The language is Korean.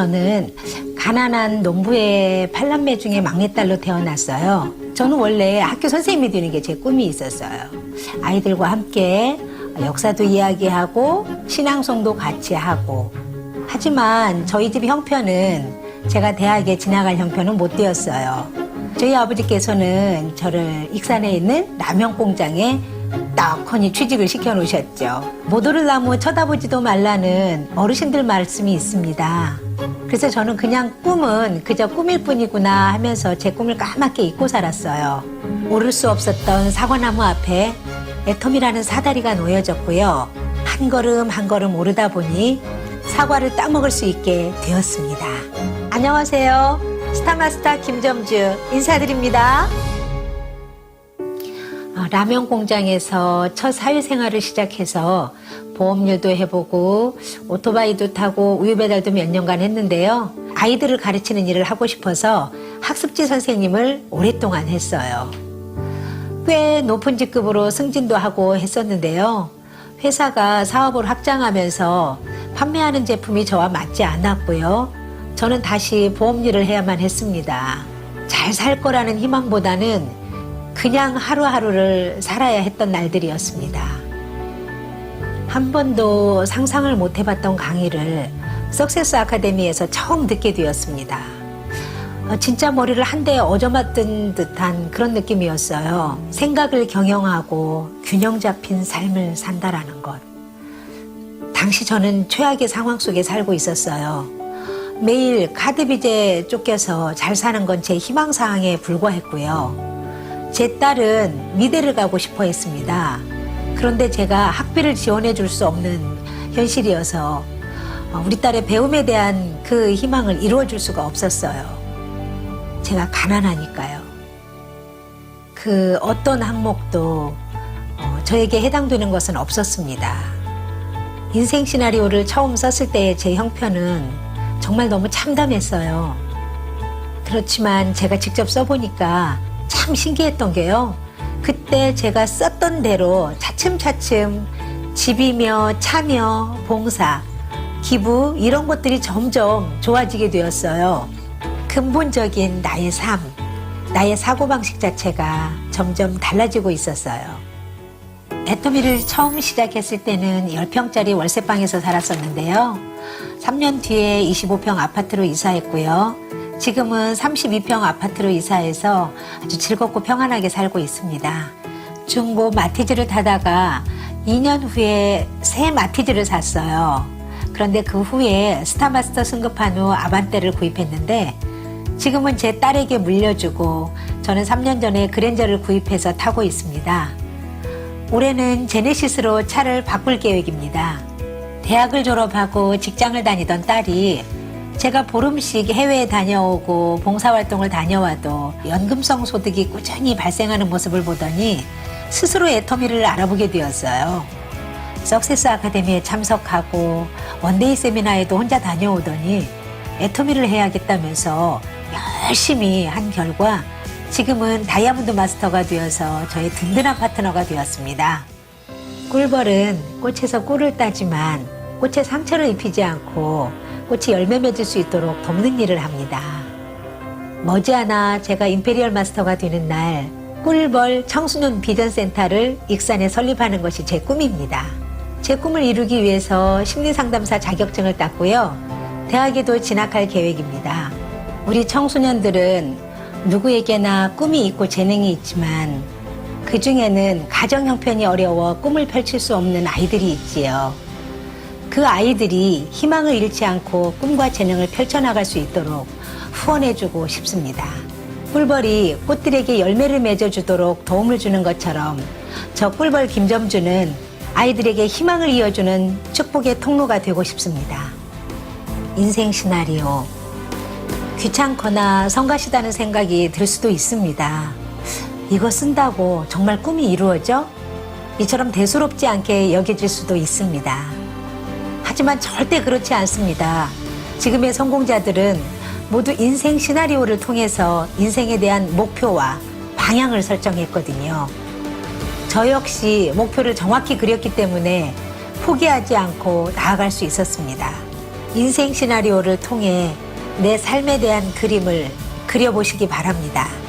저는 가난한 농부의 8남매 중에 막내딸로 태어났어요. 저는 원래 학교 선생님이 되는 게 제 꿈이 있었어요. 아이들과 함께 역사도 이야기하고 신앙송도 같이 하고. 하지만 저희 집 형편은 제가 대학에 진학할 형편은 못 되었어요. 저희 아버지께서는 저를 익산에 있는 라면 공장에 떡하니 취직을 시켜놓으셨죠. 못 오를 나무 쳐다보지도 말라는 어르신들 말씀이 있습니다. 그래서 저는 그냥 꿈은 그저 꿈일 뿐이구나 하면서 제 꿈을 까맣게 잊고 살았어요. 오를 수 없었던 사과나무 앞에 애텀이라는 사다리가 놓여졌고요. 한 걸음 한 걸음 오르다 보니 사과를 따먹을 수 있게 되었습니다. 안녕하세요. 스타마스터 김점주 인사드립니다. 라면 공장에서 첫 사회생활을 시작해서 보험일도 해보고 오토바이도 타고 우유 배달도 몇 년간 했는데요. 아이들을 가르치는 일을 하고 싶어서 학습지 선생님을 오랫동안 했어요. 꽤 높은 직급으로 승진도 하고 했었는데요. 회사가 사업을 확장하면서 판매하는 제품이 저와 맞지 않았고요. 저는 다시 보험일을 해야만 했습니다. 잘 살 거라는 희망보다는 그냥 하루하루를 살아야 했던 날들이었습니다. 한 번도 상상을 못 해봤던 강의를 석세스 아카데미에서 처음 듣게 되었습니다. 진짜 머리를 한 대에 얻어맞은 듯한 그런 느낌이었어요. 생각을 경영하고 균형 잡힌 삶을 산다라는 것. 당시 저는 최악의 상황 속에 살고 있었어요. 매일 카드 빚에 쫓겨서 잘 사는 건 제 희망사항에 불과했고요. 제 딸은 미대를 가고 싶어 했습니다. 그런데 제가 학비를 지원해 줄 수 없는 현실이어서 우리 딸의 배움에 대한 그 희망을 이루어 줄 수가 없었어요. 제가 가난하니까요. 그 어떤 항목도 저에게 해당되는 것은 없었습니다. 인생 시나리오를 처음 썼을 때의 제 형편은 정말 너무 참담했어요. 그렇지만 제가 직접 써보니까 참 신기했던 게요. 그때 제가 썼던 대로 차츰차츰 집이며 차며 봉사, 기부 이런 것들이 점점 좋아지게 되었어요. 근본적인 나의 삶, 나의 사고방식 자체가 점점 달라지고 있었어요. 애터미를 처음 시작했을 때는 10평짜리 월세방에서 살았었는데요. 3년 뒤에 25평 아파트로 이사했고요. 지금은 32평 아파트로 이사해서 아주 즐겁고 평안하게 살고 있습니다. 중고 마티즈를 타다가 2년 후에 새 마티즈를 샀어요. 그런데 그 후에 스타마스터 승급한 후 아반떼를 구입했는데 지금은 제 딸에게 물려주고 저는 3년 전에 그랜저를 구입해서 타고 있습니다. 올해는 제네시스로 차를 바꿀 계획입니다. 대학을 졸업하고 직장을 다니던 딸이 제가 보름씩 해외에 다녀오고 봉사활동을 다녀와도 연금성 소득이 꾸준히 발생하는 모습을 보더니 스스로 애터미를 알아보게 되었어요. 석세스 아카데미에 참석하고 원데이 세미나에도 혼자 다녀오더니 애터미를 해야겠다면서 열심히 한 결과 지금은 다이아몬드 마스터가 되어서 저의 든든한 파트너가 되었습니다. 꿀벌은 꽃에서 꿀을 따지만 꽃에 상처를 입히지 않고 꽃이 열매 맺을 수 있도록 돕는 일을 합니다. 머지않아 제가 임페리얼 마스터가 되는 날 꿀벌 청소년 비전센터를 익산에 설립하는 것이 제 꿈입니다. 제 꿈을 이루기 위해서 심리상담사 자격증을 땄고요. 대학에도 진학할 계획입니다. 우리 청소년들은 누구에게나 꿈이 있고 재능이 있지만 그 중에는 가정 형편이 어려워 꿈을 펼칠 수 없는 아이들이 있지요. 그 아이들이 희망을 잃지 않고 꿈과 재능을 펼쳐나갈 수 있도록 후원해주고 싶습니다. 꿀벌이 꽃들에게 열매를 맺어주도록 도움을 주는 것처럼 저 꿀벌 김점주는 아이들에게 희망을 이어주는 축복의 통로가 되고 싶습니다. 인생 시나리오. 귀찮거나 성가시다는 생각이 들 수도 있습니다. 이거 쓴다고 정말 꿈이 이루어져? 이처럼 대수롭지 않게 여겨질 수도 있습니다. 하지만 절대 그렇지 않습니다. 지금의 성공자들은 모두 인생 시나리오를 통해서 인생에 대한 목표와 방향을 설정했거든요. 저 역시 목표를 정확히 그렸기 때문에 포기하지 않고 나아갈 수 있었습니다. 인생 시나리오를 통해 내 삶에 대한 그림을 그려보시기 바랍니다.